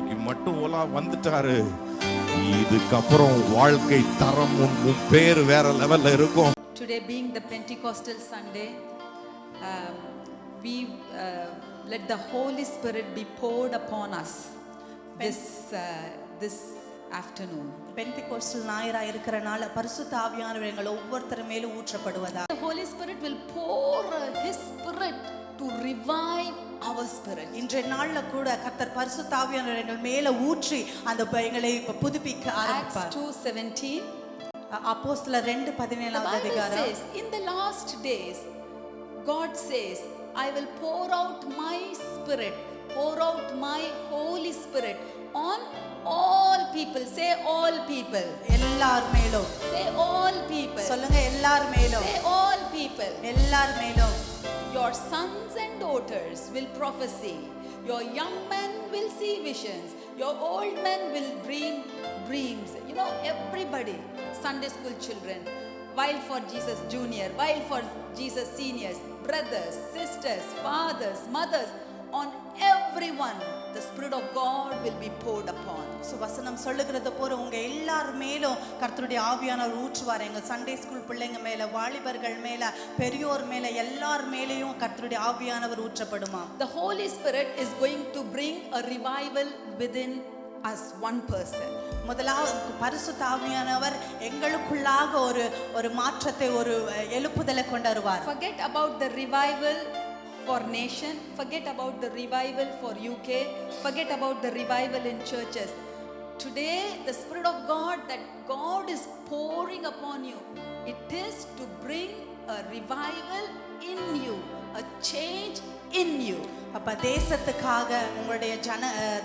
இன்னைக்கு மட்டும் வந்துட்டாரு. இதுக்கப்புறம் வாழ்க்கை தரம் உன் பேர் வேற லெவல்ல இருக்கும். Today being the Pentecostal Sunday, we let the Holy Spirit be poured upon us this afternoon. பென்டிகோஸ்டல் ஞாயிறா இருக்கறனால பரிசுத்த ஆவியானவர் எங்கள் ஒவ்வொருத்தர் மேலும் ஊற்றப்படுவதா. The Holy Spirit will pour his spirit to revive our spirit. இன்றைய நாள்ல கூட கர்த்தர் பரிசுத்த ஆவியானவர் எங்கள் மேல ஊற்றி அந்த எங்களை புதுப்பிக்க ஆரம்பிப்பார். Acts 2:17 அப்போஸ்தலர் 2:17 அதிகாரம் says, in the last days God says, I will pour out my spirit, pour out my Holy Spirit on all people. Say all people. எல்லார் மேலும். Say all people. சொல்லுங்க எல்லார் மேலும். Say all people. எல்லார் மேலும். Your sons and daughters will prophesy. Your young men will see visions. Your old men will dream dreams. You know, everybody, Sunday school children, Wild for Jesus Junior, Wild for Jesus Seniors, brothers, sisters, fathers, mothers, on everyone the Spirit of God will be poured upon. வசனம் சொல்லுகிறது போல உங்க எல்லார் மேலும் கர்த்தருடைய ஆவியானவர் ஊற்றுவார். எங்க Sunday school பிள்ளைங்க மேல, வாலிபர்கள் மேல, பெரியோர் மேல, எல்லார் மேலயும் கர்த்தருடைய ஆவியானவர் ஊற்றப்படுமா. The Holy Spirit is going to bring a revival within us, one person. முதலாவது பரிசுத்த ஆவியானவர் எங்களுக்குள்ளாக ஒரு மாற்றத்தை, ஒரு எழுப்புதலை கொண்டு வருவார். Forget about the revival for nation, forget about the revival for UK, forget about the revival in churches. Today the Spirit of God that God is pouring upon you, it is to bring a revival in you, a change in you. அப்ப தேசத்துக்காக, உங்களுடைய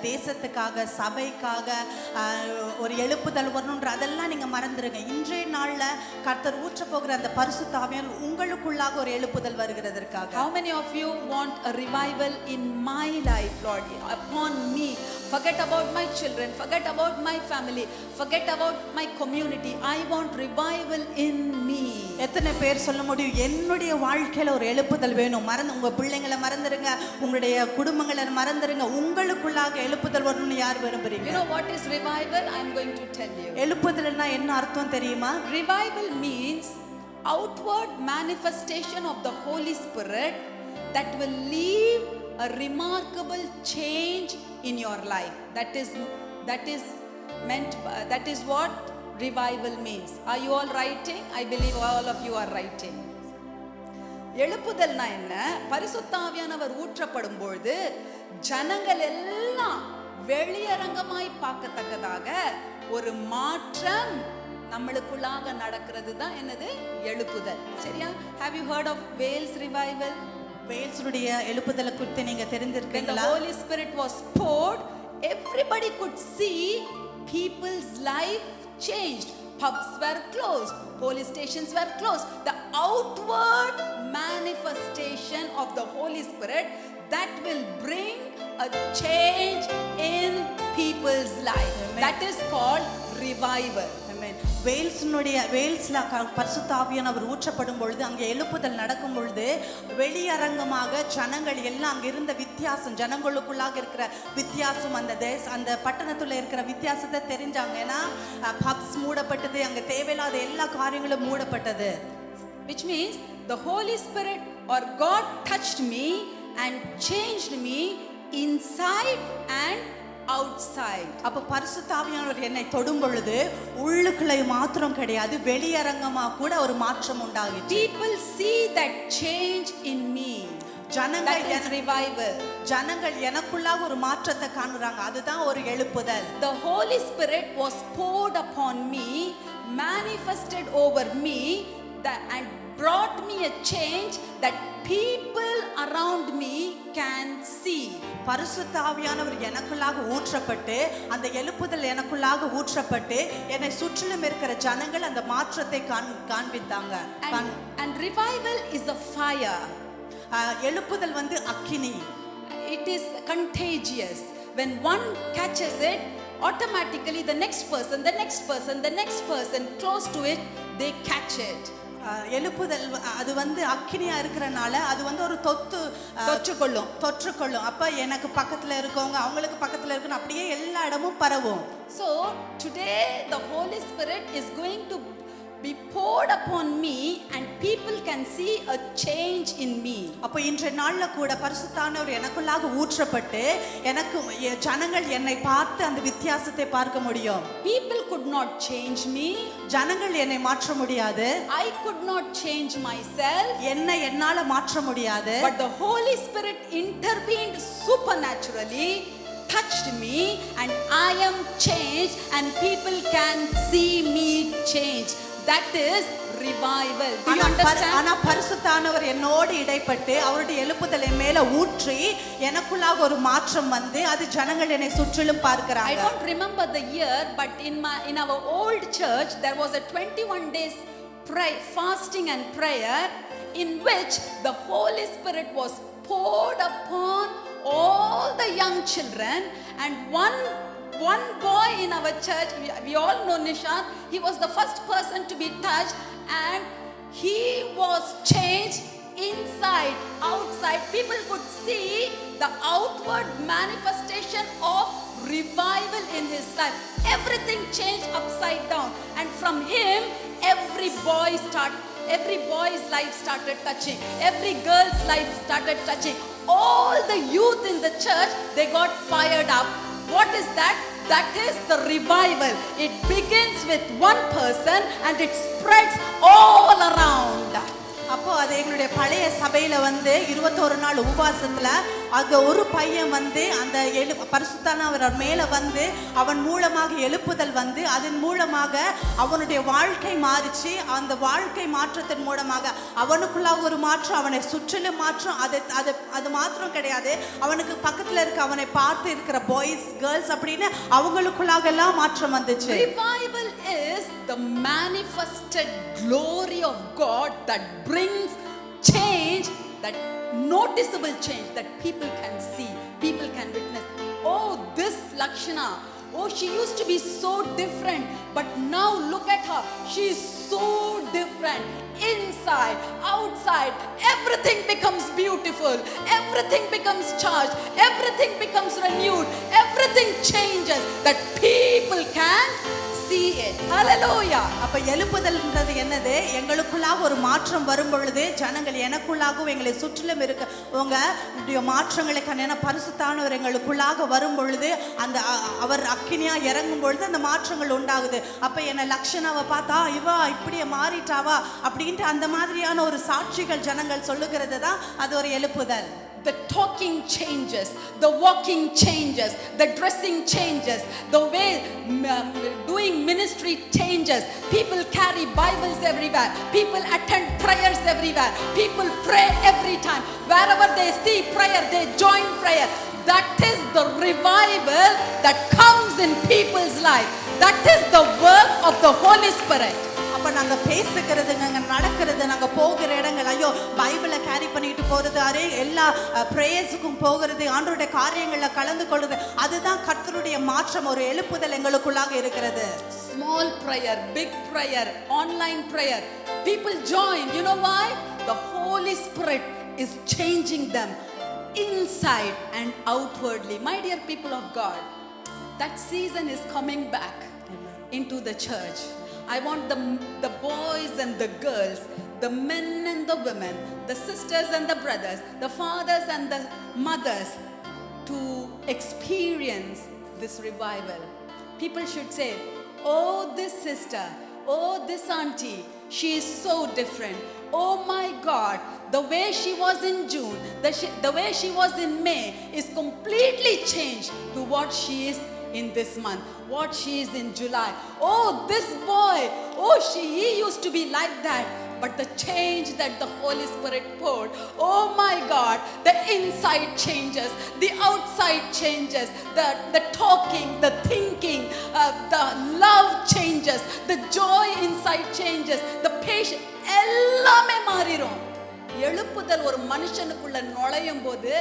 தேசத்துக்காக, சபைக்காக ஒரு எழுப்புதல் வரணும்ன்ற அதெல்லாம் நீங்க மறந்துருங்க. இன்றைய நாள்ல கர்த்தர் ஊற்ற போகிற அந்த பரிசுத்த ஆவியானவர் உங்களுக்குள்ளாக ஒரு எழுப்புதல் வருகிறதற்காக. How many of you want a revival in my life, Lord, upon me? Forget about my children, forget about my family, forget about my community. I want revival in me. எத்தனை பேர் சொல்ல முடியும் என்னுடைய வாழ்க்கையில ஒரு எழுப்புதல் வேணும்? உங்க பிள்ளைங்களை மறந்துருங்க, உங்களுடைய குடும்பங்களை மறந்துருங்க, உங்களுக்குள்ளாக எழுப்புதல் வரணும்னு யார் விரும்புறீங்க? You know what is revival? I am going to tell you. எழுப்புதல்னா என்ன அர்த்தம் தெரியுமா? Revival means outward manifestation of the Holy Spirit that will leave a remarkable change in your life. That is what revival means. Are you all writing? I believe all of you are writing. எழுப்புதல்னா என்ன? பரிசுத்த ஆவியானவர் ஊற்றப்படும் பொழுது ஜனங்கள் எல்லாம் வெளியரங்கமாய் பார்க்கத்தக்கதாக ஒரு மாற்றம் நம்மளுக்குள்ளாக நடக்கிறது தான் என்னது? எழுப்புதல். சரியா? Have you heard of Wales revival? வேல்ஸுடைய எழுப்புதலை குறித்து நீங்க தெரிந்திருக்கீங்களா? When the Holy Spirit was poured, everybody could see people's life changed. Pubs were closed, police stations were closed. The outward manifestation of the Holy Spirit that will bring a change in people's life. Amen. That is called revival. Amen. வேல்ஸ்ல பரிசுத்த ஆவியானவர் ஊற்றப்படும் பொழுது, அங்கே எழுப்புதல் நடக்கும் பொழுது வெளியரங்கமாக ஜனங்கள் எல்லாம் அங்க இருந்த வித்தியாசம், ஜனங்களுக்குள்ளாக இருக்கிற வித்தியாசம், அந்த பட்டணத்துல இருக்கிற வித்தியாசத்தை தெரிஞ்சாங்க. ஏன்னா பப்ஸ் மூடப்பட்டது, அங்க தேவையில்லாத எல்லா காரியங்களும் மூடப்பட்டது. Which means the Holy Spirit or God touched me and changed me inside and outside. அப்ப பரிசுத்த ஆவியானவர் என்னை தொடும் பொழுது உள்ளுக்குள்ளே மாத்திரம் கிடையாது, வெளியரங்கமா கூட ஒரு மாற்றம் உண்டாகிச்சு. People see that change in me. ஜனங்கள் revival. ஜனங்கள் எனக்குள்ளாக ஒரு மாற்றத்தை காணுறாங்க. அதுதான் ஒரு எழுப்புதல். The Holy Spirit was poured upon me, manifested over me, and brought me a change that people around me can see. பரிசுத்த ஆவியானவர் எனக்குள்ளாக ஊற்றப்பட்டு, அந்த எழுப்புதல் எனக்குள்ளாக ஊற்றப்பட்டு என்னை சுற்றிலும் இருக்கிற ஜனங்கள் அந்த மாற்றத்தை காண்பித்தாங்க. And revival is a fire. எழுப்புதல் அக்கினி. It is contagious. When one catches it, automatically the next person close to it, they catch it. எழுப்புதல் அது வந்து அக்கினியா இருக்கிறனால அது வந்து ஒரு தொற்றுக்கொள்ளும். அப்ப எனக்கு பக்கத்துல இருக்கவங்க அவங்களுக்கு பக்கத்துல இருக்கணும், அப்படியே எல்லா இடமும் பரவும். So today the Holy Spirit is going to be poured upon me and people can see a change in me. அப்ப இன்றைய நாள்ல கூட பரிசுத்தானவர் எனக்குள்ளாக ஊற்றப்பட்டு எனக்கு ஜனங்கள் என்னை பார்த்து அந்த வித்தியாசத்தை பார்க்க முடியும். People could not change me. ஜனங்கள் என்னை மாற்ற முடியாது. I could not change myself. என்னை என்னால மாற்ற முடியாது. But the Holy Spirit intervened supernaturally, touched me, and I am changed and people can see me change. That is revival. Do you understand? ஆனா பரிசுத்தானவர் என்னோடு இடைப்பட்டு அவருடைய எழுப்புதலை மேல ஊற்றி எனக்குள்ளாக ஒரு மாற்றம் வந்து அது ஜனங்கள் என்னை சுற்றிலும் பார்க்கறாங்க. I don't remember the year, but in our old church there was a 21 days fasting and prayer in which the Holy Spirit was poured upon all the young children, and one boy in our church, we all know Nishant, he was the first person to be touched and he was changed inside, outside. People could see the outward manifestation of revival in his life. Everything changed upside down, and from him every boy's life started touching, every girl's life started touching. All the youth in the church, they got fired up. What is that? That is the revival. It begins with one person and it spreads all around. அப்போ அது எங்களுடைய பழைய சபையில வந்து 21 நாள் உபவாசத்துல அங்க ஒரு பையன் வந்து அந்த பரிசுத்தானவர் மேல வந்து அவன் மூலமாக எழுப்புதல் வந்து அதன் மூலமாக அவனுடைய வாழ்க்கை மாறிச்சு. அந்த வாழ்க்கை மாற்றத்தின் மூலமாக அவனுக்குள்ளாக ஒரு மாற்றம், அவனை சுற்றிலும் மாற்றம். அது மாத்திரம் கிடையாது, அவனுக்கு பக்கத்துல இருக்க அவனை பார்த்து இருக்கிற பாய்ஸ் கேர்ள்ஸ் அப்படின்னு அவங்களுக்குள்ளாக எல்லாம் மாற்றம் வந்துச்சு. Revival is the manifested glory of God that brings change, that noticeable change that people can see, people can witness. Oh, this Lakshana, oh, she used to be so different, but now look at her, she is so different. Inside, outside, everything becomes beautiful, everything becomes charged, everything becomes renewed, everything changes that people can see it. Hallelujah. அப்ப எழுப்புதல்ன்றது என்னது? எங்களுக்குள்ளாக ஒரு மாற்றம் வரும் பொழுது ஜனங்கள் எனக்குள்ளாகவும் எங்களை சுற்றிலும் இருக்க மாற்றங்களுக்கான பரிசுத்தானவர் எங்களுக்குள்ளாக வரும் பொழுது அந்த அவர் அக்கினியா இறங்கும் பொழுது அந்த மாற்றங்கள் உண்டாகுது. அப்ப என்ன லக்ஷனாவை பார்த்தா இவா இப்படியே மாறிட்டாவா அப்படின்ட்டு அந்த மாதிரியான ஒரு சாட்சிகள் ஜனங்கள் சொல்லுகிறது தான் அது ஒரு எழுப்புதல். The talking changes, the walking changes, the dressing changes, the way doing ministry changes. People carry Bibles everywhere, people attend prayers everywhere, people pray every time. Wherever they see prayer, they join prayer. That is the revival that comes in people's life. That is the work of the Holy Spirit. அப்ப நாங்க பேசுகிறது, நாங்க நடக்கிறது, நாங்க போகிற இடங்கள், ஐயோ பைபிளை கேரி பண்ணிட்டு போறது, அரே எல்லா பிரேயர்ஸுக்கும் போகிறது, ஆண்டவருடைய காரியங்கள்ல கலந்து கொள்றது, அதுதான் கர்த்தருடைய மாற்றம், ஒரு எழுப்புதல் எங்களுக்குள்ளாக இருக்கிறது. Small prayer, big prayer, online prayer, people join. You know why? The Holy Spirit is changing them inside and outwardly. My dear people of God, that season is coming back into the church. I want the boys and the girls, the men and the women, the sisters and the brothers, the fathers and the mothers to experience this revival. People should say, oh, this sister, oh, this auntie, she is so different. Oh my God, the way she was in June, the way she was in May is completely changed to what she is in this month, what she is in July. Oh, this boy, oh, he used to be like that, but the change that the Holy Spirit poured, oh my God, the inside changes, the outside changes, the talking, the thinking, the love changes, the joy inside changes, the patience, எல்லாமே மாறிரும். எழுப்புதல் ஒரு மனுஷனுக்குள்ள நுழையும் போது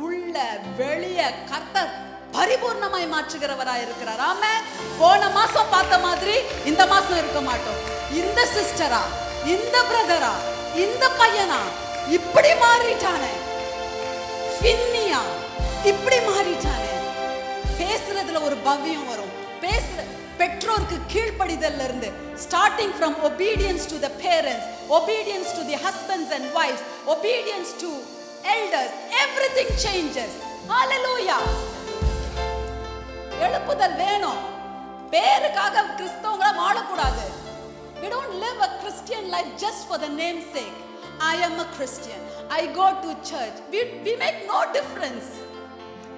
உள்ள வெளிய கர்த்தர் பரிபூர்ணமாய் மாற்றுகிறவராய் இருக்கிறார். ஆமென். போன மாசம் பார்த்த மாதிரி இந்த மாசம் இருக்க மாட்டோம். இந்த சிஸ்டரா இந்த பிரதரா, இந்த பையனா இப்படி மாறிட்டானே, பின்னியா இப்படி மாறிட்டானே. பேசுறதுல ஒரு பவ்யம் வரும். பெற்றோருக்கு கீழ்ப்படிதல்ல இருந்து, starting from obedience to the parents, obedience to the husbands and wives, obedience to elders, everything changes. Hallelujah. எழுப்புதல் வேணும். பேருக்காக கிறிஸ்தவங்களா வாழக்கூடாது. We don't live a Christian life just for the name's sake. I am a Christian, I go to church. We make no difference.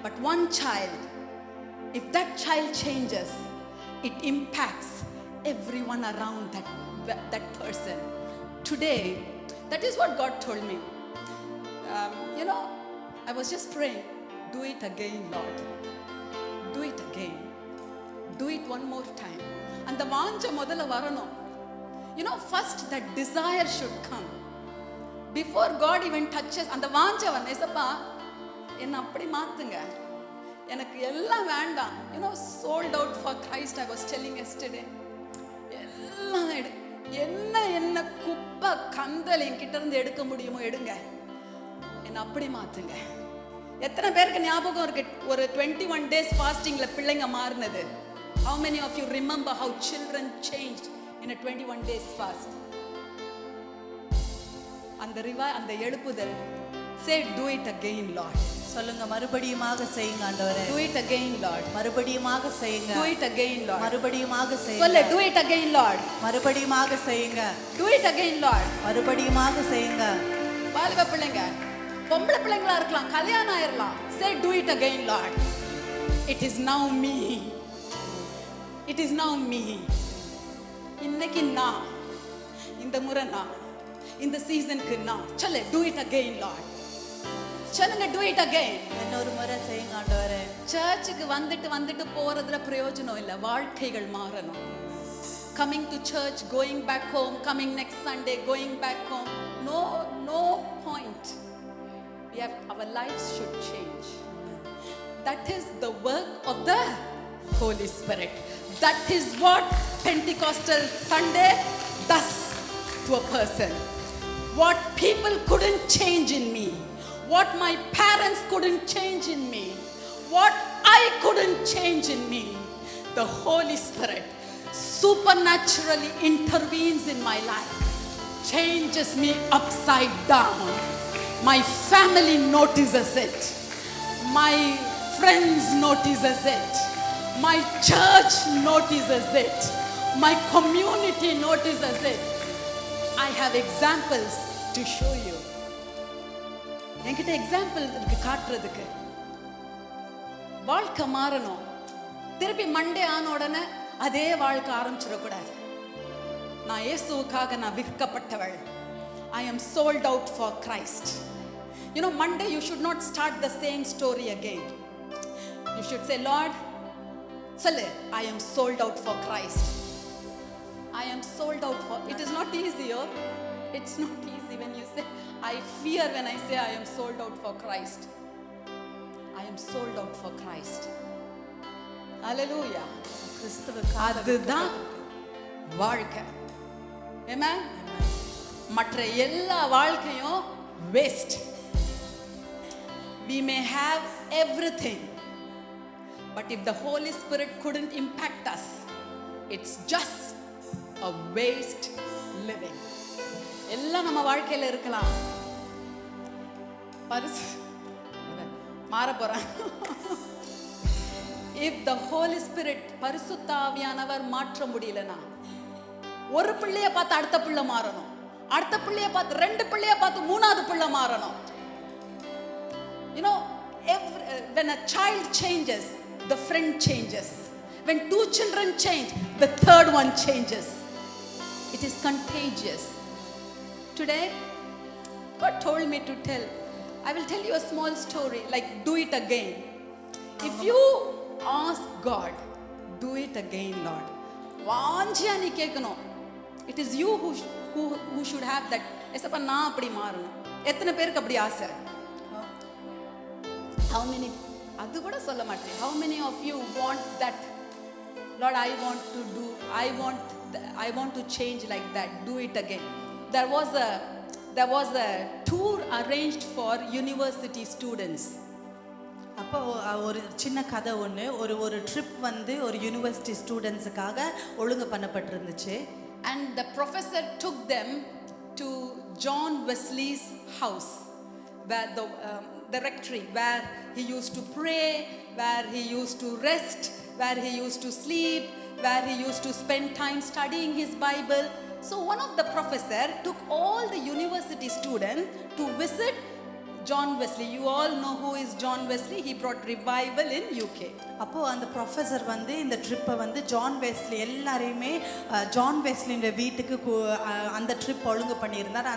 But one child, if that child changes, it impacts everyone around that person. Today, that is what God told me. I was just praying, do it again, Lord. Do it again. Do it one more time. And the vaanja modala varanum. First that desire should come. Before God even touches, and the vaanja vanna, esappa enna appadi maathunga. எனக்கு எல்லாம் வேண்டாம். sold out for Christ, I was telling yesterday. எல்லாம் என்ன குப்பை கந்தல் என்கிட்ட இருந்து எடுக்க முடியுமோ எடுங்க, என்ன அப்படி மாத்துங்க. எத்தனை பேருக்கு ஞாபகம் இருக்கு ஒரு 21 days fastingல பிள்ளைங்க மாறினது? How many of you remember how children changed in a 21 days fast? அந்த எழுப்புதல். Say, do it again, Lord. சொல்லுங்க, மறுபடியுமாக செய்யுங்க ஆண்டவரே. Do it again, Lord. மறுபடியுமாக செய்யுங்க. Do it again, Lord. மறுபடியுமாக செய்யுங்க. சொல்ல, do it again, Lord. மறுபடியுமாக செய்யுங்க. Do it again, Lord. மறுபடியுமாக செய்யுங்க. வாலிப பிள்ளைங்க, பொம்பளை பிள்ளைங்களா இருக்கலாம், கல்யாணம் ஆயிரலாம். Say, do it again, Lord. It is now me. It is now me. இன்னைக்கு நான், இந்த முறை நான், இந்த சீசனுக்கு நான். சொல்ல, do it again, Lord. சொல்லுங்க, do it again. இன்னொரு முறை செய்யுங்க ஆண்டவரே. சர்ச்சுக்கு வந்துட்டு போறதுல பிரயோஜனம் இல்லை. வாழ்க்கைகள் மாறணும். Coming to church, going back home, coming next Sunday, going back home, no point. Our lives should change. That is the work of the Holy Spirit. That is what Pentecostal Sunday does to a person. What people couldn't change in me, what my parents couldn't change in me, what I couldn't change in me, the Holy Spirit supernaturally intervenes in my life, changes me upside down. My family notices it, my friends notices it, my church notices it, my community notices it. I have examples to show you. என்கிட்ட example இருக்கு காட்டுறதுக்கு. வாழ்க்கை மாறணும். திருப்பி Monday ஆன உடனே அதே வாழ்க்கை ஆரம்பிச்சிடக்கூடாது. நான் இயேசுவுக்காக நான் விற்கப்பட்டவள். I am sold out for Christ. Monday you should not start the same story again. You should say, Lord, சொல்லு, I am sold out for Christ. I am sold out for. It is not easy, oh. It's not easy when you say, I fear when I say I am sold out for Christ. I am sold out for Christ. Hallelujah. அதுதான் வாழ்க்கை. Amen. மற்ற எல்லா வாழ்க்கையும் waste. We may have everything, but if the Holy Spirit couldn't impact us, it's just a waste living. எல்லாம் நம்ம வாழ்க்கையில இருக்கலாம். மாற போறேன். If the Holy Spirit பரிசுத்த ஆவியானவர் மாற்ற முடியலனா, ஒரு பிள்ளைய பார்த்து அடுத்த பிள்ளை மாறணும், அடுத்த பிள்ளைய பார்த்து ரெண்டு பிள்ளைய பார்த்து மூணாவது பிள்ளை மாறணும். When a child changes, the friend changes. When two children change, the third one changes. It is contagious. Today, God told me to tell. I will tell you a small story, like do it again. If you ask God, do it again, Lord. வாஞ்சியா நீ கேட்கணும். It is you who should have that. எசப்பா நான் அப்படி மாறணும். எத்தனை பேருக்கு அப்படி ஆசை? How many? அது கூட சொல்ல மாட்டேன். How many of you want that? Lord, I want to change like that. Do it again. there was a tour arranged for university students. அப்போ ஒரு சின்ன கதை ஒன்று, ஒரு ட்ரிப் வந்து ஒரு யூனிவர்சிட்டி ஸ்டூடெண்ட்ஸுக்காக ஒழுங்கு பண்ணப்பட்டிருந்துச்சு. And the professor took them to John Wesley's house, where the rectory, where he used to pray, where he used to rest, where he used to sleep, where he used to spend time studying his Bible. So one of the professor took all the university students to visit John Wesley. You all know who is John Wesley. He brought revival in UK. அப்போ அந்த professor வந்து இந்த ட்ரிப்பை வந்து John Wesley எல்லாரையுமே John வெஸ்லியோட வீட்டுக்கு அந்த trip ஒழுங்கு பண்ணியிருந்தார்.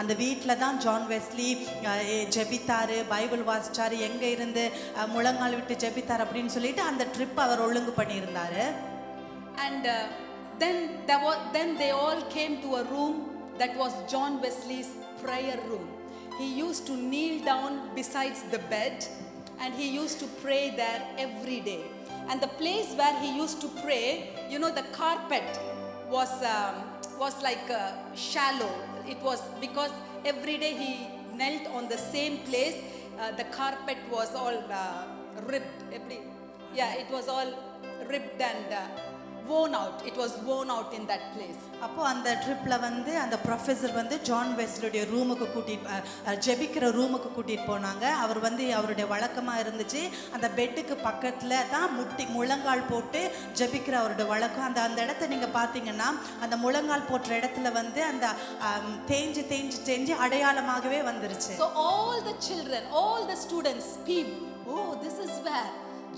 அந்த வீட்டில் தான் ஜான் வெஸ்லி ஜெபித்தார், பைபிள் வாசிச்சார், எங்கே இருந்து முழங்கால் விட்டு ஜெபித்தார் அப்படின்னு சொல்லிட்டு அந்த ட்ரிப் அவர் ஒழுங்கு பண்ணியிருந்தார். And then they all came to a room that was John Wesley's prayer room. He used to kneel down besides the bed and he used to pray there every day. And the place where he used to pray, you know, the carpet was like shallow. It was because every day he knelt on the same place. The carpet was all ripped. It was all ripped and worn out. It was worn out in that place. அப்போ அந்த ட்ரிப்பில் வந்து அந்த professor வந்து John வெஸ்லியோடைய ரூமுக்கு ஜெபிக்கிற ரூமுக்கு கூட்டிகிட்டு போனாங்க. அவர் வந்து அவருடைய வழக்கமாக இருந்துச்சு, அந்த பெட்டுக்கு பக்கத்தில் தான் முழங்கால் போட்டு ஜெபிக்கிற அவருடைய வழக்கம். அந்த இடத்த நீங்கள் பார்த்தீங்கன்னா அந்த முழங்கால் போட்ட இடத்துல வந்து அந்த தேஞ்சு அடையாளமாகவே வந்துருச்சு. So all the children, all the students peeped, oh, this is where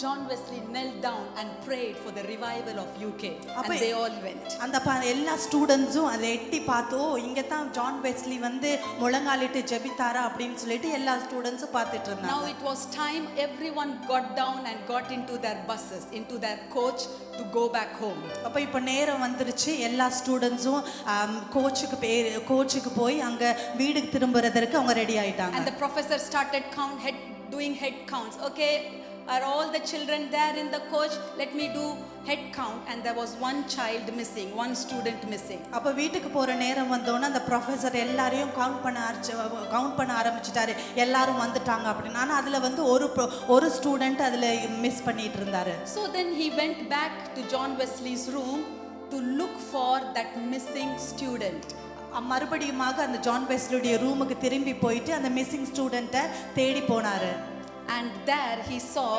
John Wesley knelt down and prayed for the revival of UK. And they all went. அந்த எல்லா ஸ்டூடெண்ட்ஸும் அதை எட்டி பார்த்தோ, இங்கே தான் ஜான் வெஸ்லி வந்து முழங்காலிட்டு ஜெபித்தாரா அப்படின்னு சொல்லிட்டு எல்லா ஸ்டூடெண்ட்ஸும் பார்த்துட்டு இருந்தாங்க. Now it was time everyone got down and got into their buses, into their coach to go back home. அப்போ இப்போ நேரம் வந்துருச்சு, எல்லா ஸ்டூடெண்ட்ஸும் கோச்சுக்கு போய் அங்கே வீடுக்கு திரும்புறதற்கு அவங்க ரெடி ஆயிட்டாங்க. And the professor started doing head counts. Okay, are all the children there in the coach? Let me do head count. And there was one child missing, one student missing. அப்போ வீட்டுக்கு போகிற நேரம் வந்தோன்னே அந்த professor எல்லாரையும் count பண்ண ஆரம்பிச்சிட்டாரு, எல்லாரும் வந்துட்டாங்க அப்படின்னு. ஆனால் அதில் வந்து ஒரு ஸ்டூடெண்ட் அதில் மிஸ் பண்ணிட்டு இருந்தாரு. So then he went back to John Wesley's room to look for that missing student. மறுபடியுமாக அந்த ஜான் வெஸ்லியோடைய ரூமுக்கு திரும்பி போயிட்டு அந்த மிஸ்ஸிங் ஸ்டூடெண்ட்டை தேடி போனாரு. And there he saw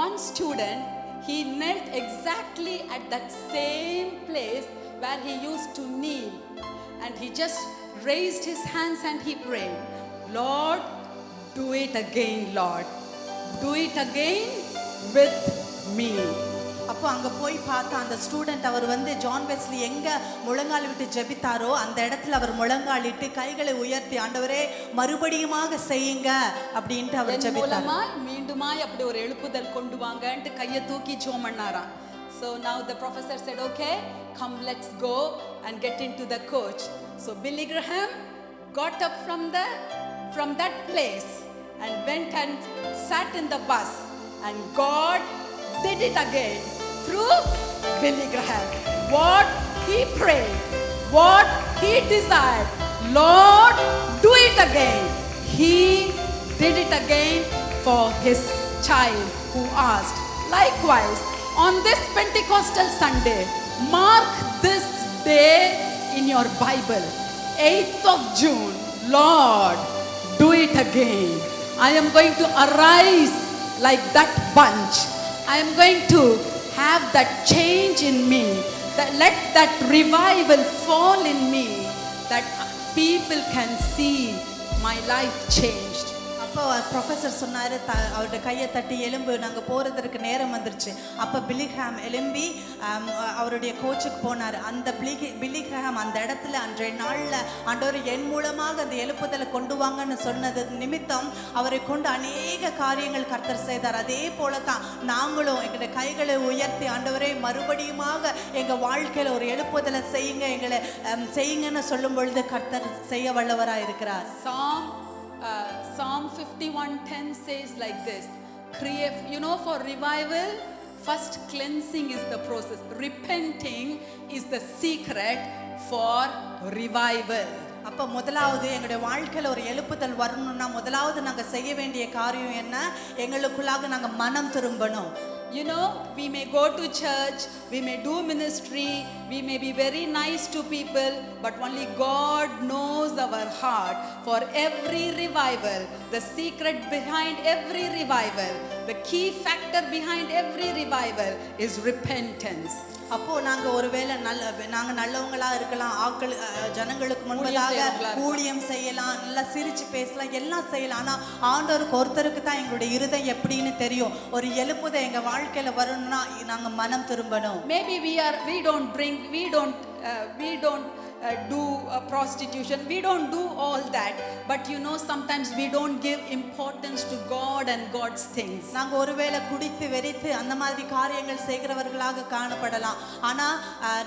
one student. He knelt exactly at that same place where he used to kneel, and he just raised his hands and he prayed, Lord, do it again, Lord, do it again with me. அப்போ அங்கே போய் பார்த்தா அந்த student அவர் வந்து John Wesley எங்கே முழங்கால் விட்டு ஜெபித்தாரோ அந்த இடத்துல அவர் முழங்காலிட்டு கைகளை உயர்த்தி, ஆண்டவரே மறுபடியுமாக செய்யுங்க அப்படின்ட்டு அவர் ஜெபித்தார். மீண்டுமாய் அப்படி ஒரு எழுப்புதல் கொண்டு வாங்கன்ட்டு கையை தூக்கி ஜெபம் பண்ணாராம். So now the professor said, okay, come, let's go and get into the coach. So Billy Graham got up from that place and went and sat in the bus, and God did it again through Billy Graham. What he prayed, what he desired, Lord, do it again. He did it again for his child who asked. Likewise, on this Pentecostal Sunday, mark this day in your Bible, 8th of June. Lord, do it again. I am going to arise like that bunch. I am going to have that change in me. Let that revival fall in me, that people can see my life changed. அப்போ professor சொன்னார், அவருடைய கையை தட்டி எலும்பு, நாங்கள் போகிறதுக்கு நேரம் வந்துருச்சு. அப்போ பில்லிகிராம் எலும்பி அவருடைய கோச்சுக்கு போனார். அந்த பில்லிகிராம் அந்த இடத்துல அன்றைய நாளில் ஆண்டவர் என் மூலமாக அந்த எழுப்புதலை கொண்டு வாங்கன்னு சொன்னது நிமித்தம் அவரை கொண்டு அநேக காரியங்கள் கர்த்தர் செய்தார். அதே போல தான் நாங்களும் எங்களுடைய கைகளை உயர்த்தி, ஆண்டவரே மறுபடியுமாக எங்கள் வாழ்க்கையில் ஒரு எழுப்புதலை செய்யுங்க, எங்களை செய்யுங்கன்னு சொல்லும் பொழுது கர்த்தர் செய்ய வல்லவராக இருக்கிறார். Psalm 51:10 says like this, for revival, first cleansing is the process. Repenting is the secret for revival. அப்ப முதலாவது எங்களுடைய வாழ்க்கையில ஒரு எழுப்புதல் வரணும்னா முதலாவது நாங்க செய்ய வேண்டிய காரியம் என்ன? எங்களுக்குள்ளாக நாங்க மனம் திரும்பணும். You know, we may go to church, we may do ministry, we may be very nice to people, but only God knows our heart. For every revival, the secret behind every revival, the key factor behind every revival is repentance. அப்போ நாங்க ஒருவேளை நாங்க நல்லவங்களா இருக்கலாம், ஆட்கள் ஜனங்களுக்கு முன்பதாக ஊழியம் செய்யலாம், நல்லா சிரிச்சு பேசலாம், எல்லாம் செய்யலாம். ஆனா ஆண்டவருக்கு ஒருத்தருக்கு தான் எங்களுடைய இருதயம் எப்படின்னு தெரியும். ஒரு எழுப்புதல் எங்க வாழ்க்கையில வரணும்னா நாங்க மனம் திரும்பணும். Maybe we don't do prostitution, we don't do all that, but you know, sometimes we don't give importance to God and God's things. நாங்க ஒருவேளை குடித்து வெறித்து அந்த மாதிரி காரியங்கள் செய்கிறவர்களாக காணப்படலாம். ஆனா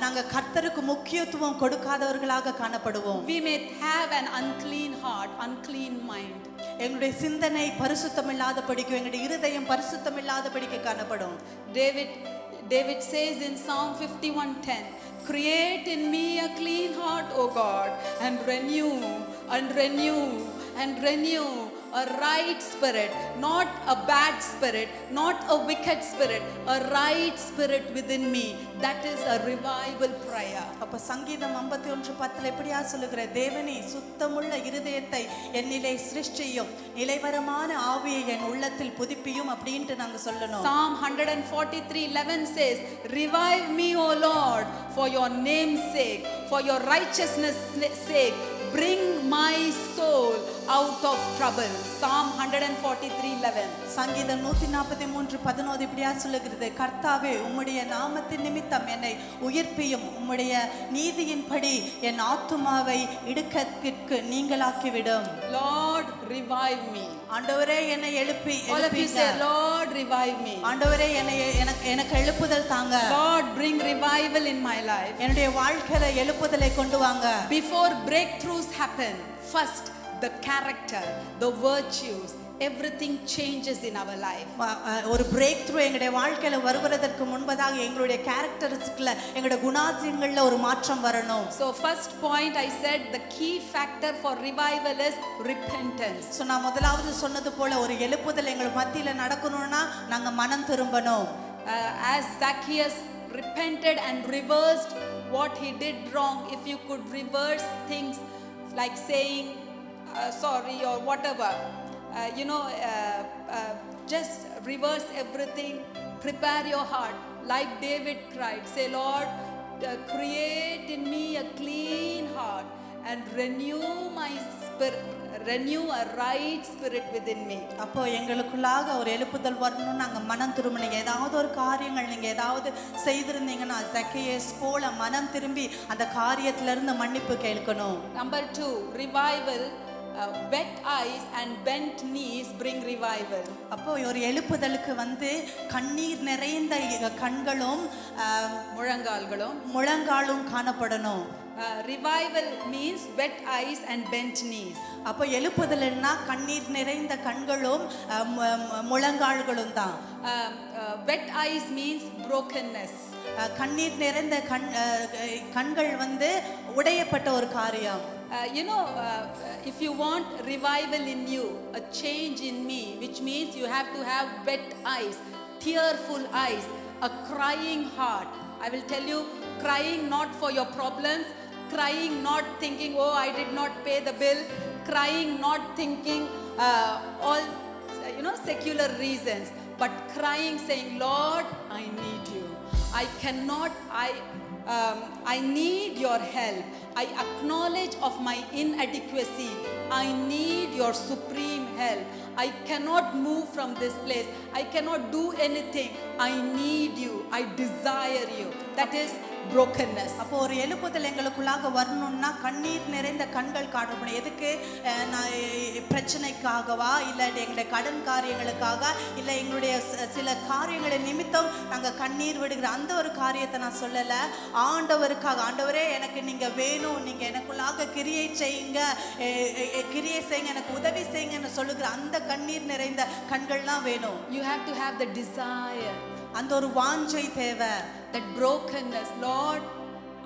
நாங்க கர்த்தருக்கு முக்கியத்துவம் கொடுக்காதவர்களாக காணப்படுவோம். We may have an unclean heart, unclean mind. எங்களுடைய சிந்தனை பரிசுத்தமில்லாதபடிக்கு, எங்களுடைய இருதயம் பரிசுத்தமில்லாதபடிக்கு காணப்படும். David says in Psalm 51:10, create in me a clean heart, O God, and renew a right spirit, not a bad spirit, not a wicked spirit, a right spirit within me. That is a revival prayer. அப்ப சங்கீதம் 51:10 எப்படியா சொல்லுகிற, தேவனே சுத்தமுள்ள இருதயத்தை என்னிலே சிருஷ்டியும், நிலைவரமான ஆவியை என் உள்ளத்தில் புதுப்பியும் அப்படினு நாங்க சொல்லணும். Psalm 143:11 says, revive me, O Lord, for your name's sake, for your righteousness' sake, bring my soul out of trouble. Psalm 143:11. சங்கீதம் 143:11 இப்படியா சொல்லுகிறது, கர்த்தாவே உம்முடைய நாமத்தின் நிமித்தம் என்னை உயிர்ப்பியும், உம்முடைய நீதியின்படி என் ஆத்துமாவை இடுக்கத்திற்கு நீங்களாக்கிவிடும். Lord, revive me. ஆண்டவரே என்னை எழுப்பி. All of you say, Lord, revive me. ஆண்டவரே எனக்கு எழுப்புதல் தாங்க. Lord, bring revival in my life. என்னுடைய வாழ்க்கையில எழுப்புதலை கொண்டு வாங்க. Before breakthroughs happen, first the character, the virtues, everything changes in our life. ஒரு பிரேக் த்ரூ எங்களுடைய வாழ்க்கையில வருவதற்கு முன்பதாக எங்களுடைய கேரக்டரிஸ்டிக்ல, எங்களுடைய குணாதிசயங்கள்ல ஒரு மாற்றம் வரணும். So first point I said, the key factor for revival is repentance. So நான் முதலாவது சொன்னது போல ஒரு எழுப்புதல் எங்கள் மத்தியில நடக்கணும்னா நாங்க மனம் திரும்பணும். As Zacchaeus repented and reversed what he did wrong, if you could reverse things like saying sorry or whatever, just reverse everything, prepare your heart like David cried, say, Lord, create in me a clean heart and renew a right spirit within me. அப்போ எங்களுக்குள்ளாக ஒரு எழுப்புதல் வரணும். நாங்க மனம் திரும்பணும். ஏதாவது ஒரு காரியங்கள் நீங்க ஏதாவது செய்திருந்தீங்கன்னா ஜக்கேயஸ் போல மனம் திரும்பி அந்த காரியத்துல இருந்து மன்னிப்பு கேட்கணும். Number 2, revival. Wet eyes and bent knees bring revival. அப்போ ஒரு எழுப்புதலுக்கு கண்ணீர் நிறைந்த கண்களும் முழங்காலும் காணப்படணும். Revival means wet eyes and bent knees. அப்போ எழுப்புதல்னா கண்ணீர் நிறைந்த கண்களும் முழங்கால்களும் தான். Wet eyes means brokenness. கண்ணீர் நிறைந்த கண்கள் உடையப்பட்ட ஒரு காரியம். If you want revival in you, a change in me, which means you have to have wet eyes, tearful eyes, a crying heart. I will tell you, crying not for your problems, crying not thinking, oh, I did not pay the bill, crying not thinking all secular reasons, but crying saying, Lord, I need you. I need your help. I acknowledge of my inadequacy. I need your supreme help. I cannot move from this place. I cannot do anything. I need you. I desire you. That is brokenness. அப்போ ஒரு எழுப்புதல் எங்களுக்குள்ளாக வரணும்னா கண்ணீர் நிறைந்த கண்கள் காணப்படும். எதுக்கு? பிரச்சனைக்காகவா, இல்ல எங்களுடைய கடன் காரியங்களுக்காக, இல்ல எங்களுடைய சில காரியங்களை நிமித்தம் நாங்க கண்ணீர் விடுகிற அந்த ஒரு காரியத்தை நான் சொல்லல. ஆண்டவருக்காக, ஆண்டவரே எனக்கு நீங்க வேணும், நீங்க எனக்குள்ளாக கிரியை செய்யுங்க, எனக்கு உதவி செய்யுங்கன்னு சொல்லுகிற அந்த கண்ணீர் நிறைந்த கண்கள் தான் வேணும். You have to have the desire அந்த ஒரு வாஞ்சை தேவை. That brokenness, Lord,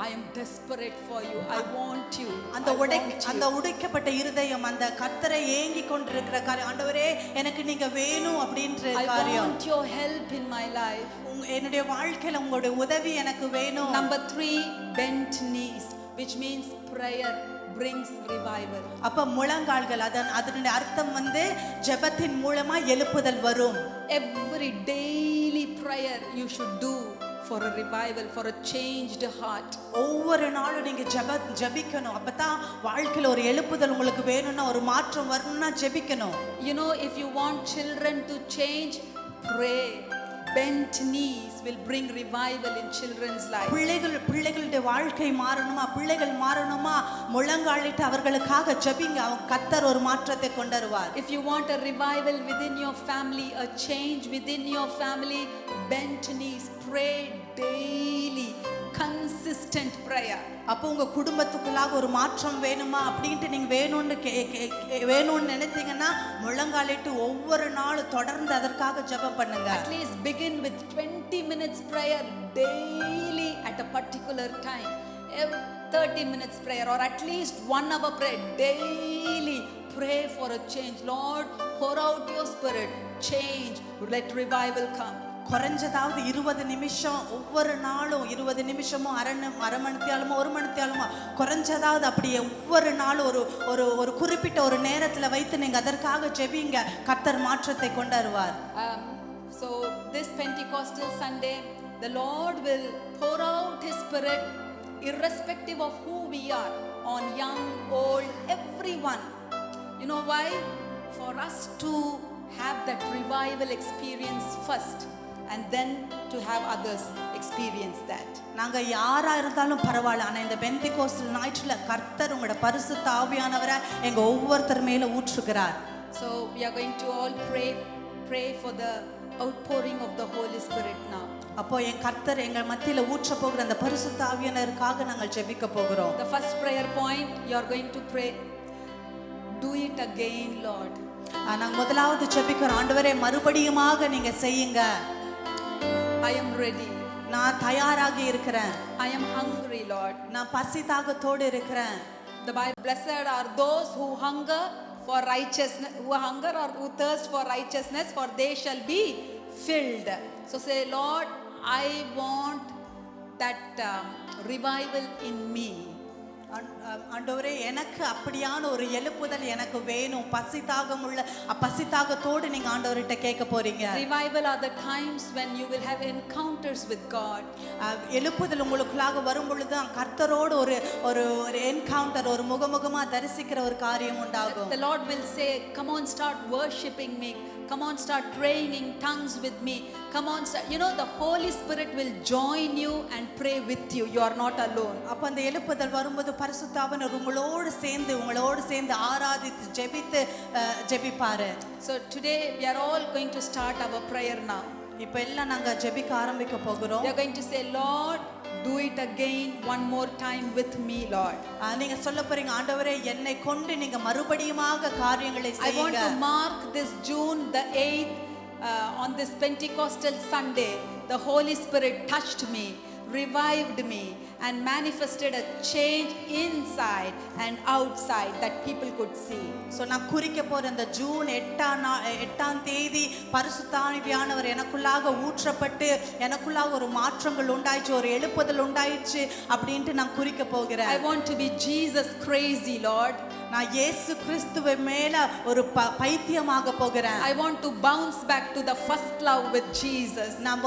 I am desperate for you. I want you. அந்த உடைக்கப்பட்ட இருதயம், அந்த கர்த்தரை ஏங்கி கொண்டிருக்கிற காரியம், ஆண்டவரே எனக்கு நீங்க வேணும் அப்படின்ற I காரியம். want your help in my life. என்னுடைய வாழ்க்கையில உங்களுடைய உதவி எனக்கு வேணும். Number 3, bent knees, which means prayer brings revival. அப்ப முழங்கால்கள், அதனுடைய அர்த்தம் ஜெபத்தின் மூலமா எழுப்புதல் வரும். Every daily prayer you should do for a revival, for a changed heart. ஒவ்வொரு நாளும் நீங்க ஜெபிக்கணும். அப்பதான் வாழ்க்கையில ஒரு எழுப்புதல் உங்களுக்கு வேணும்னா, ஒரு மாற்றம் வரணும்னா ஜெபிக்கணும். You know, if you want children to change, pray. Bent knees will bring revival in children's life. பிள்ளைகளுடைய வாழ்க்கை மாறணுமா, பிள்ளைகள் மாறணுமா, முழங்காலிட்டு அவர்களுக்காக ஜெபிங்க. கர்த்தர் ஒரு மாற்றத்தை கொண்டு வருவார். If you want a revival within your family, a change within your family, bent knees, pray daily, consistent prayer. அப்போ உங்க குடும்பத்துக்குள்ளாக ஒரு மாற்றம் வேணுமா அப்படின்ட்டு நீங்க வேணும்னு நினைத்தீங்கன்னா, முழங்காலிட்டு ஒவ்வொரு நாளும் தொடர்ந்து அதற்காக ஜெபம் பண்ணுங்க. At least begin with 20 minutes prayer daily at a particular time. 30 minutes prayer or at least 1 hour prayer daily. Pray for a change. Lord, pour out your spirit, change, let revival come. குறைஞ்சதாவது 20 நிமிஷம் ஒவ்வொரு நாளும், 20 நிமிஷமோ அரை மணி நேரமோ 1 மணி நேரமோ குறைஞ்சதாவது அப்படியே ஒவ்வொரு நாளும் ஒரு குறிப்பிட்ட ஒரு நேரத்தில் வைத்து நீங்க அதற்காக ஜெபிங்க. கர்த்தர் மாற்றத்தை கொண்டு வருவார். So this Pentecostal Sunday, the Lord will pour out His Spirit irrespective of who we are, on young, old, everyone. You know why? For us to have that revival experience first, and then to have others experience that. நாங்க யாரா இருந்தாலும் பரவாயில்ல, ஆனா இந்த பெந்தெகோஸ்தல் ஞாயிற்றுல கர்த்தர் உங்களோட பரிசுத்த ஆவியானவரை எங்க ஒவ்வொருத்தர் மேல ஊற்றுகிறார். So we are going to all pray for the outpouring of the Holy Spirit now. அப்போ என் கர்த்தர் எங்க மத்தியில ஊற்ற போகிற அந்த பரிசுத்த ஆவியானவருக்காக நாங்கள் ஜெபிக்க போகிறோம். The first prayer point, you are going to pray, do it again, Lord. நாங்க முதலாவது ஜெபிக்கிறோம், ஆண்டவரே மறுபடியுமாக நீங்க செய்யுங்க. I am ready. நான் தயாராகி இருக்கிறேன். I am hungry, Lord. நான் பசி தாகத்தோடு இருக்கிறேன். The Bible, blessed are those who hunger for righteousness, who hunger or who thirst for righteousness, for they shall be filled. So say, Lord, I want that revival in me. ஆண்டவரே எனக்கு அப்படியான ஒரு எழுப்புதல் எனக்கு வேணும். பசி தாகத்தோடு நீங்க ஆண்டவர்கிட்ட கேட்க போறீங்க. Revival are the times when you will have encounters with God. எழுப்புதல் உங்களுக்குள்ளாக வரும் பொழுது கர்த்தரோடு ஒரு என்கவுண்டர், ஒரு முகமுகமா தரிசிக்கிற ஒரு காரியம் உண்டாகும். The Lord will say, come on, start worshiping me. Come on, start praying in tongues with me. Come on, you know, the Holy Spirit will join you and pray with you. You are not alone. அப்ப அந்த எழுப்புதல் வரும்போது பரிசுத்த ஆவியானவர் உங்களோடு சேர்ந்து ஆராதித்து ஜெபிப்பாரு. So today we are all going to start our prayer now. இப்போ எல்லாம் நாங்க ஜெபிக்க ஆரம்பிக்க போகிறோம். We are going to say, Lord, do it again one more time with me, Lord. நீங்க சொல்ல போறீங்க, ஆண்டவரே என்னை கொண்டு நீங்க மறுபடியுமாக காரியங்களை செய்யுங்க. I want to mark this June the 8th on this Pentecostal Sunday. The Holy Spirit touched me, revived me, and manifested a change inside and outside that people could see. So நான் குறிக்க போற இந்த June 8ஆம் தேதி பரிசுத்த ஆவியானவர் எனக்குள்ளாக ஊற்றப்பட்டு எனக்குள்ளாக ஒரு மாற்றங்கள் உண்டாயிச்சு, ஒரு எழுப்புதல் உண்டாயிச்சு அப்படினு நான் குறிக்க போகிறேன். I want to be Jesus crazy, Lord. நான் இயேசு கிறிஸ்துவை மேல ஒரு பைத்தியமாக போகிறேன். I want to bounce back to the first love with Jesus. நான்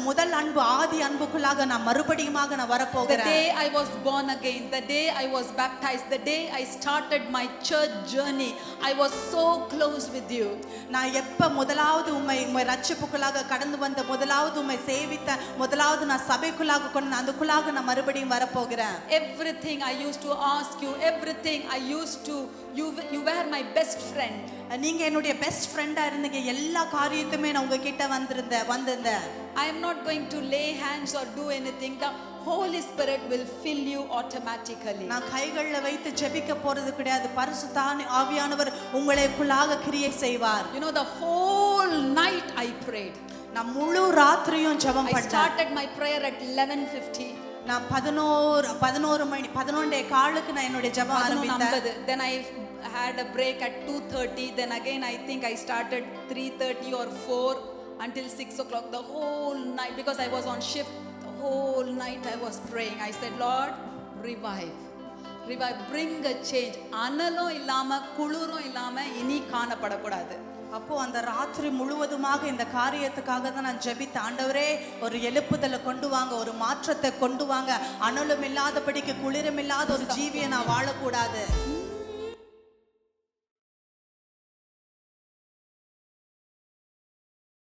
முதல் அன்பு, ஆதி அன்புக்குள்ளாக நான் மறுபடியுமாக நான் வர போகிறேன். The day I was born again, the day I was baptized, the day I started my church journey, I was so close with you. நான் எப்ப முதலாவது உம்மை ரட்சிப்புக்குள்ளாக கடந்து வந்த, முதலாவது உம்மை சேவித்த, முதலாவது நான் சபைக்குள்ளாக கொண்டு அதுக்குள்ளாக நான் மறுபடியும் வர போகிறேன். Everything I used to ask you, everything I used to, you were my best friend. நீங்க என்னுடைய பெஸ்ட் ஃப்ரெண்டா இருந்தீங்க. எல்லா காரியத்துமே நான் உங்ககிட்ட வந்திருந்தேன். I am not going to lay hands or do anything. The Holy Spirit will fill you automatically. நான் கைகளில் வைத்து ஜெபிக்க போறது கிடையாது. பரிசுத்த ஆவியானவர் உங்களுக்குள்ளாக கிரியை செய்வார். You know, the whole night I prayed. நான் முழு ராத்திரியும் ஜெபம் I பண்ணேன். started my prayer at 11:50. நான் 11 மணி 11:15 நான் என்னுடைய ஜெபம் ஆரம்பித்தேன். Then I had a break at 2:30. Then again I think I started 3:30 or 4 until 6 o'clock. The whole night, because I was on shift, the whole night I was praying. I said, Lord, revive, bring a change. அனலும் இல்லாம குளிரும் இல்லாம இனி காணப்படக்கூடாது. அப்போ அந்த ராத்திரி முழுவதுமாக இந்த காரியத்துக்காக தான் நான் ஜெபித்த. ஆண்டவரே, ஒரு எழுப்புதலை கொண்டு வாங்க, ஒரு மாற்றத்தை கொண்டு வாங்க. அனலும் இல்லாதபடிக்கு குளிரும் இல்லாத ஒரு ஜீவியை நான் வாழக்கூடாது.